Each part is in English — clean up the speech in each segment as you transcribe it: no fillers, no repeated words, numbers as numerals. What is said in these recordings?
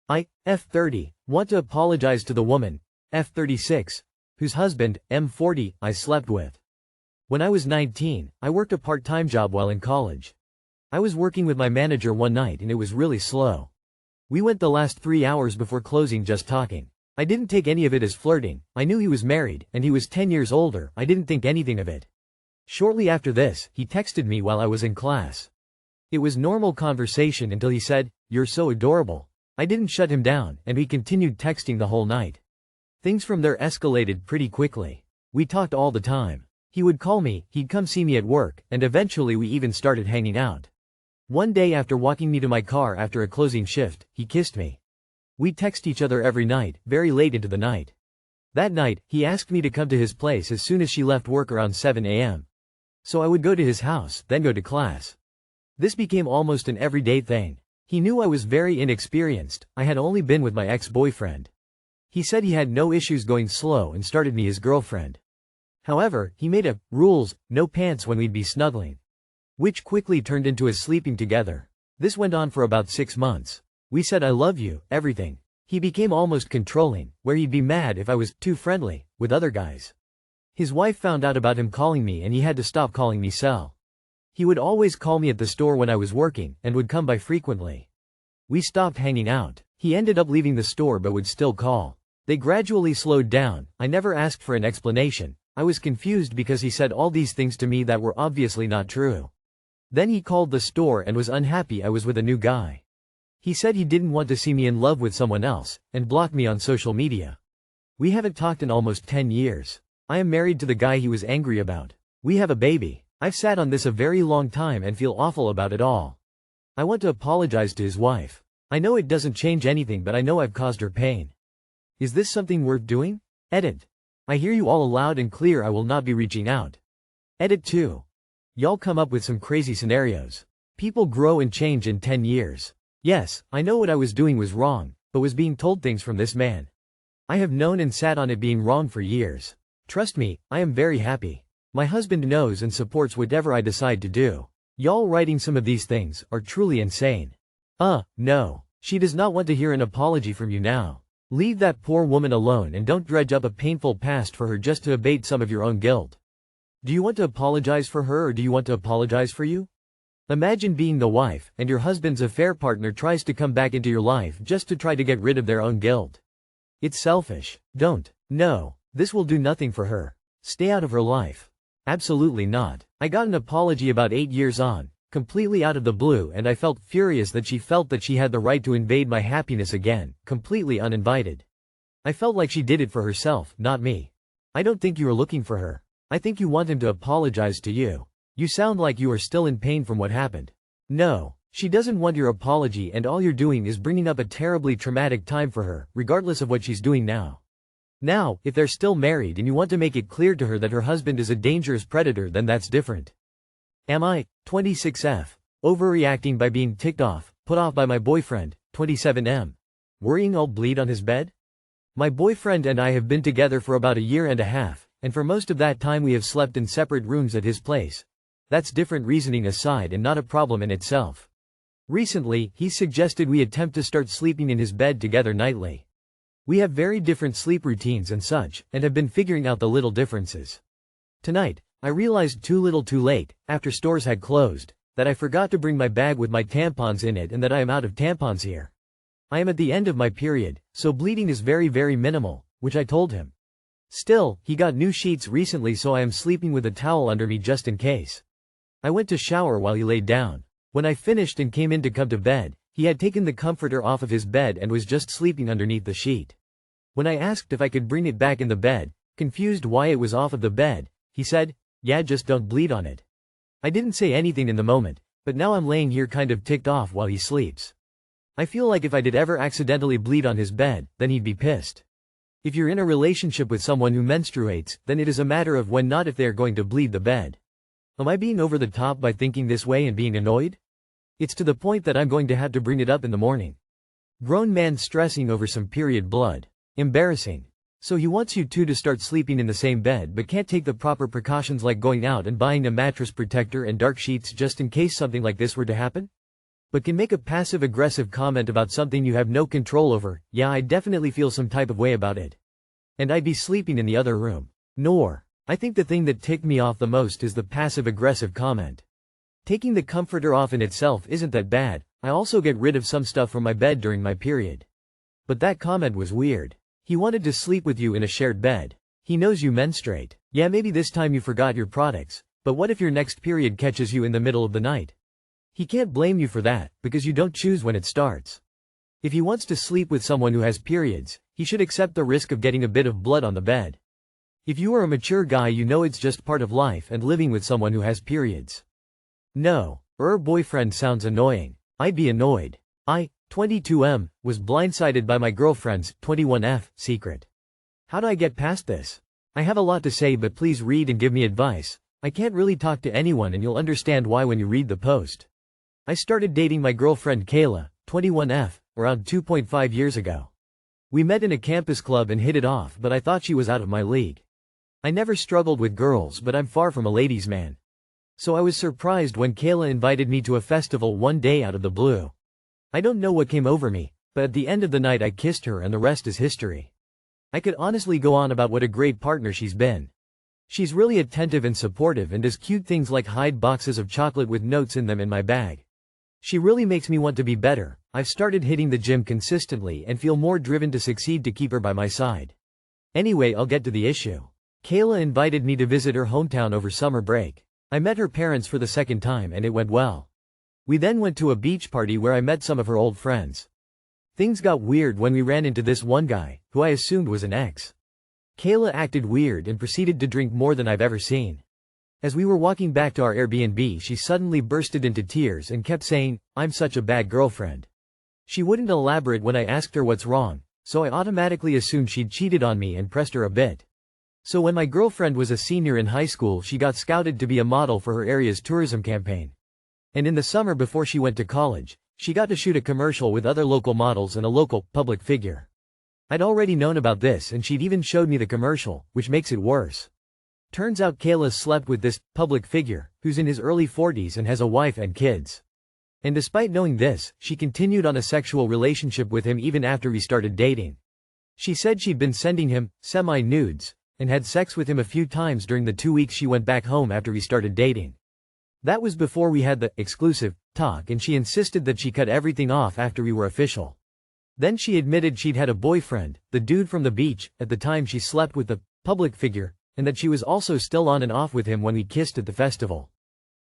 I, F30, want to apologize to the woman, F36, whose husband, M40, I slept with. When I was 19, I worked a part-time job while in college. I was working with my manager one night and it was really slow. We went the last 3 hours before closing just talking. I didn't take any of it as flirting. I knew he was married, and he was 10 years older. I didn't think anything of it. Shortly after this, he texted me while I was in class. It was normal conversation until he said, "You're so adorable." I didn't shut him down, and we continued texting the whole night. Things from there escalated pretty quickly. We talked all the time. He would call me, he'd come see me at work, and eventually we even started hanging out. One day after walking me to my car after a closing shift, he kissed me. We text each other every night, very late into the night. That night, he asked me to come to his place as soon as she left work around 7 a.m. So I would go to his house, then go to class. This became almost an everyday thing. He knew I was very inexperienced. I had only been with my ex-boyfriend. He said he had no issues going slow and started me his girlfriend. However, he made rules, no pants when we'd be snuggling, which quickly turned into us sleeping together. This went on for about 6 months. We said I love you, everything. He became almost controlling, where he'd be mad if I was too friendly with other guys. His wife found out about him calling me and he had to stop calling me Sel. He would always call me at the store when I was working, and would come by frequently. We stopped hanging out. He ended up leaving the store but would still call. They gradually slowed down. I never asked for an explanation. I was confused because he said all these things to me that were obviously not true. Then he called the store and was unhappy I was with a new guy. He said he didn't want to see me in love with someone else, and blocked me on social media. We haven't talked in almost 10 years. I am married to the guy he was angry about. We have a baby. I've sat on this a very long time and feel awful about it all. I want to apologize to his wife. I know it doesn't change anything, but I know I've caused her pain. Is this something worth doing? Edit. I hear you all loud and clear. I will not be reaching out. Edit 2. Y'all come up with some crazy scenarios. People grow and change in 10 years. Yes, I know what I was doing was wrong, but was being told things from this man. I have known and sat on it being wrong for years. Trust me, I am very happy. My husband knows and supports whatever I decide to do. Y'all writing some of these things are truly insane. No. She does not want to hear an apology from you now. Leave that poor woman alone and don't dredge up a painful past for her just to abate some of your own guilt. Do you want to apologize for her or do you want to apologize for you? Imagine being the wife, and your husband's affair partner tries to come back into your life just to try to get rid of their own guilt. It's selfish. Don't. No. This will do nothing for her. Stay out of her life. Absolutely not. I got an apology about 8 years on, completely out of the blue, and I felt furious that she felt that she had the right to invade my happiness again, completely uninvited. I felt like she did it for herself, not me. I don't think you are looking for her. I think you want him to apologize to you. You sound like you are still in pain from what happened. No, she doesn't want your apology, and all you're doing is bringing up a terribly traumatic time for her, regardless of what she's doing now. Now, if they're still married and you want to make it clear to her that her husband is a dangerous predator, then that's different. Am I, 26F, overreacting by being ticked off, put off by my boyfriend, 27M? Worrying I'll bleed on his bed? My boyfriend and I have been together for about a year and a half, and for most of that time we have slept in separate rooms at his place. That's different reasoning aside and not a problem in itself. Recently, he suggested we attempt to start sleeping in his bed together nightly. We have very different sleep routines and such, and have been figuring out the little differences. Tonight, I realized too little too late, after stores had closed, that I forgot to bring my bag with my tampons in it and that I am out of tampons here. I am at the end of my period, so bleeding is very minimal, which I told him. Still, he got new sheets recently, so I am sleeping with a towel under me just in case. I went to shower while he laid down. When I finished and came in to come to bed, he had taken the comforter off of his bed and was just sleeping underneath the sheet. When I asked if I could bring it back in the bed, confused why it was off of the bed, he said, "Yeah, just don't bleed on it." I didn't say anything in the moment, but now I'm laying here kind of ticked off while he sleeps. I feel like if I did ever accidentally bleed on his bed, then he'd be pissed. If you're in a relationship with someone who menstruates, then it is a matter of when, not if they are going to bleed the bed. Am I being over the top by thinking this way and being annoyed? It's to the point that I'm going to have to bring it up in the morning. Grown man stressing over some period blood. Embarrassing. So he wants you two to start sleeping in the same bed but can't take the proper precautions like going out and buying a mattress protector and dark sheets just in case something like this were to happen? but can make a passive-aggressive comment about something you have no control over. Yeah, I definitely feel some type of way about it. And I'd be sleeping in the other room. Nor. I think the thing that ticked me off the most is the passive-aggressive comment. Taking the comforter off in itself isn't that bad. I also get rid of some stuff from my bed during my period. But that comment was weird. He wanted to sleep with you in a shared bed. He knows you menstruate. Yeah, maybe this time you forgot your products, but what if your next period catches you in the middle of the night? He can't blame you for that, because you don't choose when it starts. If he wants to sleep with someone who has periods, he should accept the risk of getting a bit of blood on the bed. If you are a mature guy, you know it's just part of life and living with someone who has periods. No, boyfriend sounds annoying. I'd be annoyed. I, 22M, was blindsided by my girlfriend's, 21F, secret. How do I get past this? I have a lot to say, but please read and give me advice. I can't really talk to anyone and you'll understand why when you read the post. I started dating my girlfriend Kayla, 21F, around 2.5 years ago. We met in a campus club and hit it off, but I thought she was out of my league. I never struggled with girls, but I'm far from a ladies' man. So I was surprised when Kayla invited me to a festival one day out of the blue. I don't know what came over me, but at the end of the night I kissed her and the rest is history. I could honestly go on about what a great partner she's been. She's really attentive and supportive and does cute things like hide boxes of chocolate with notes in them in my bag. She really makes me want to be better. I've started hitting the gym consistently and feel more driven to succeed to keep her by my side. Anyway, I'll get to the issue. Kayla invited me to visit her hometown over summer break. I met her parents for the second time and it went well. We then went to a beach party where I met some of her old friends. Things got weird when we ran into this one guy, who I assumed was an ex. Kayla acted weird and proceeded to drink more than I've ever seen. As we were walking back to our Airbnb, she suddenly bursted into tears and kept saying, "I'm such a bad girlfriend." She wouldn't elaborate when I asked her what's wrong, so I automatically assumed she'd cheated on me and pressed her a bit. So when my girlfriend was a senior in high school, she got scouted to be a model for her area's tourism campaign. And in the summer before she went to college, she got to shoot a commercial with other local models and a local, public figure. I'd already known about this and she'd even showed me the commercial, which makes it worse. Turns out Kayla slept with this, public figure, who's in his early 40s and has a wife and kids. And despite knowing this, she continued on a sexual relationship with him even after we started dating. She said she'd been sending him, semi-nudes, and had sex with him a few times during the 2 weeks she went back home after we started dating. That was before we had the exclusive talk, and she insisted that she cut everything off after we were official. Then she admitted she'd had a boyfriend, the dude from the beach, at the time she slept with the public figure, and that she was also still on and off with him when we kissed at the festival.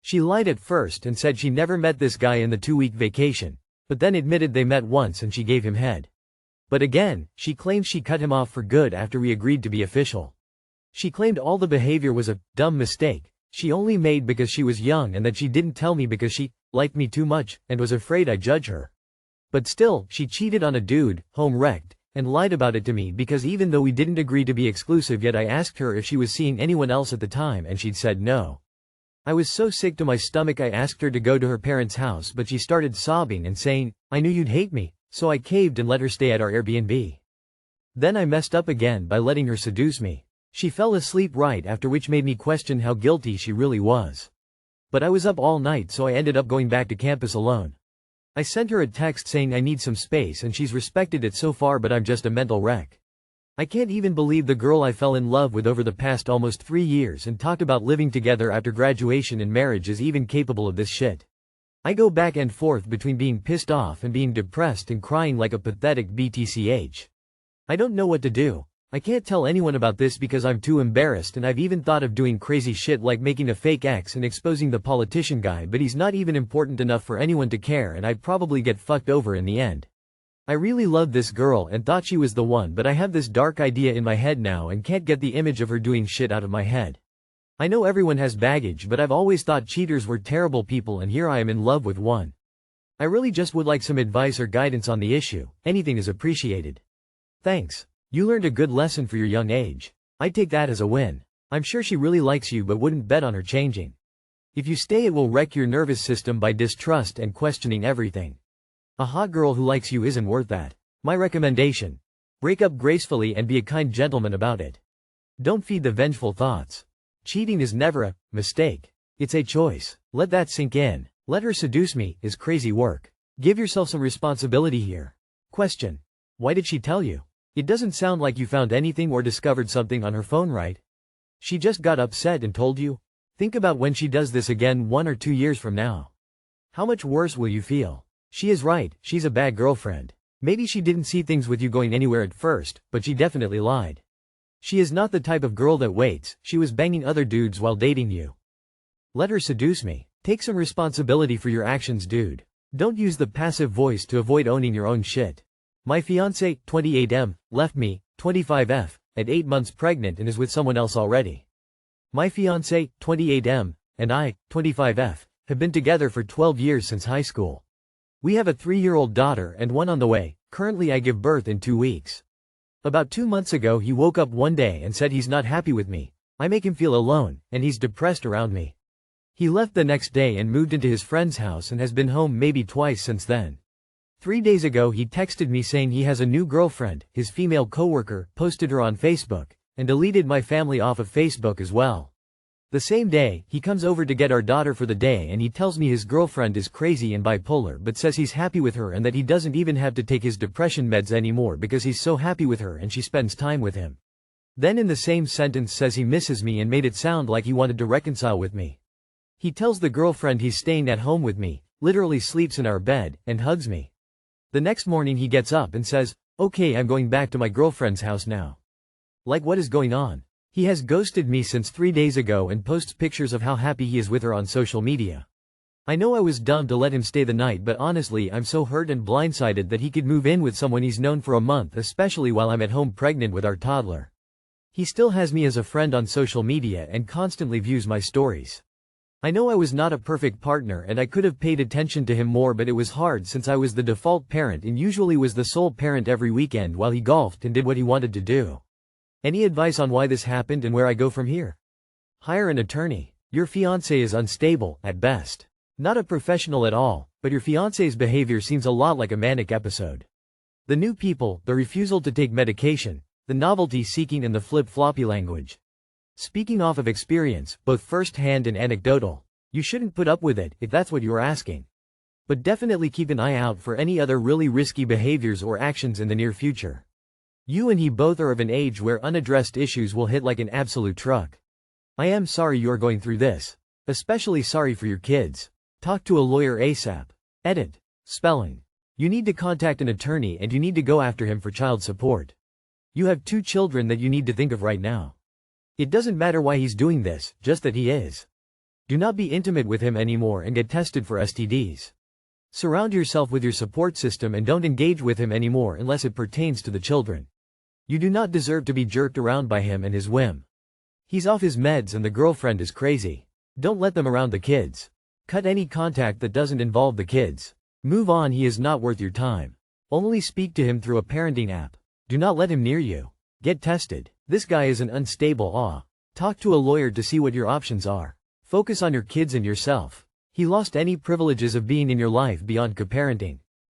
She lied at first and said she never met this guy in the 2-week vacation, but then admitted they met once and she gave him head. But again, she claims she cut him off for good after we agreed to be official. She claimed all the behavior was a dumb mistake she only made because she was young and that she didn't tell me because she liked me too much and was afraid I'd judge her. But still, she cheated on a dude, home wrecked, and lied about it to me because even though we didn't agree to be exclusive, yet I asked her if she was seeing anyone else at the time and she'd said no. I was so sick to my stomach I asked her to go to her parents' house, but she started sobbing and saying, "I knew you'd hate me," so I caved and let her stay at our Airbnb. Then I messed up again by letting her seduce me. She fell asleep right after, which made me question how guilty she really was. But I was up all night, so I ended up going back to campus alone. I sent her a text saying I need some space and she's respected it so far, but I'm just a mental wreck. I can't even believe the girl I fell in love with over the past almost 3 years and talked about living together after graduation and marriage is even capable of this shit. I go back and forth between being pissed off and being depressed and crying like a pathetic BTCH. I don't know what to do. I can't tell anyone about this because I'm too embarrassed, and I've even thought of doing crazy shit like making a fake ex and exposing the politician guy, but he's not even important enough for anyone to care and I'd probably get fucked over in the end. I really loved this girl and thought she was the one, but I have this dark idea in my head now and can't get the image of her doing shit out of my head. I know everyone has baggage, but I've always thought cheaters were terrible people and here I am in love with one. I really just would like some advice or guidance on the issue. Anything is appreciated. Thanks. You learned a good lesson for your young age. I take that as a win. I'm sure she really likes you but wouldn't bet on her changing. If you stay, it will wreck your nervous system by distrust and questioning everything. A hot girl who likes you isn't worth that. My recommendation: break up gracefully and be a kind gentleman about it. Don't feed the vengeful thoughts. Cheating is never a mistake. It's a choice. Let that sink in. Let her seduce me is crazy work. Give yourself some responsibility here. Question. Why did she tell you? It doesn't sound like you found anything or discovered something on her phone, right? She just got upset and told you? Think about when she does this again 1 or 2 years from now. How much worse will you feel? She is right, she's a bad girlfriend. Maybe she didn't see things with you going anywhere at first, but she definitely lied. She is not the type of girl that waits, she was banging other dudes while dating you. Let her seduce me. Take some responsibility for your actions, dude. Don't use the passive voice to avoid owning your own shit. My fiancé, 28M, left me, 25F, at 8 months pregnant and is with someone else already. My fiancé, 28M, and I, 25F, have been together for 12 years since high school. We have a 3-year-old daughter and one on the way. Currently I give birth in 2 weeks. About 2 months ago he woke up one day and said he's not happy with me. I make him feel alone, and he's depressed around me. He left the next day and moved into his friend's house and has been home maybe twice since then. 3 days ago he texted me saying he has a new girlfriend, his female coworker, posted her on Facebook, and deleted my family off of Facebook as well. The same day, he comes over to get our daughter for the day and he tells me his girlfriend is crazy and bipolar but says he's happy with her and that he doesn't even have to take his depression meds anymore because he's so happy with her and she spends time with him. Then in the same sentence says he misses me and made it sound like he wanted to reconcile with me. He tells the girlfriend he's staying at home with me, literally sleeps in our bed, and hugs me. The next morning he gets up and says, "Okay, I'm going back to my girlfriend's house now." Like, what is going on? He has ghosted me since 3 days ago and posts pictures of how happy he is with her on social media. I know I was dumb to let him stay the night, but honestly I'm so hurt and blindsided that he could move in with someone he's known for a month, especially while I'm at home pregnant with our toddler. He still has me as a friend on social media and constantly views my stories. I know I was not a perfect partner and I could have paid attention to him more, but it was hard since I was the default parent and usually was the sole parent every weekend while he golfed and did what he wanted to do. Any advice on why this happened and where I go from here? Hire an attorney. Your fiancé is unstable, at best. Not a professional at all, but your fiancé's behavior seems a lot like a manic episode. The new people, the refusal to take medication, the novelty seeking, and the flip-floppy language. Speaking off of experience, both first-hand and anecdotal, you shouldn't put up with it if that's what you're asking. But definitely keep an eye out for any other really risky behaviors or actions in the near future. You and he both are of an age where unaddressed issues will hit like an absolute truck. I am sorry you are going through this. Especially sorry for your kids. Talk to a lawyer ASAP. Edit. Spelling. You need to contact an attorney and you need to go after him for child support. You have 2 children that you need to think of right now. It doesn't matter why he's doing this, just that he is. Do not be intimate with him anymore and get tested for STDs. Surround yourself with your support system and don't engage with him anymore unless it pertains to the children. You do not deserve to be jerked around by him and his whim. He's off his meds and the girlfriend is crazy. Don't let them around the kids. Cut any contact that doesn't involve the kids. Move on, he is not worth your time. Only speak to him through a parenting app. Do not let him near you. Get tested. This guy is an unstable. Talk to a lawyer to see what your options are. Focus on your kids and yourself. He lost any privileges of being in your life beyond co-parenting.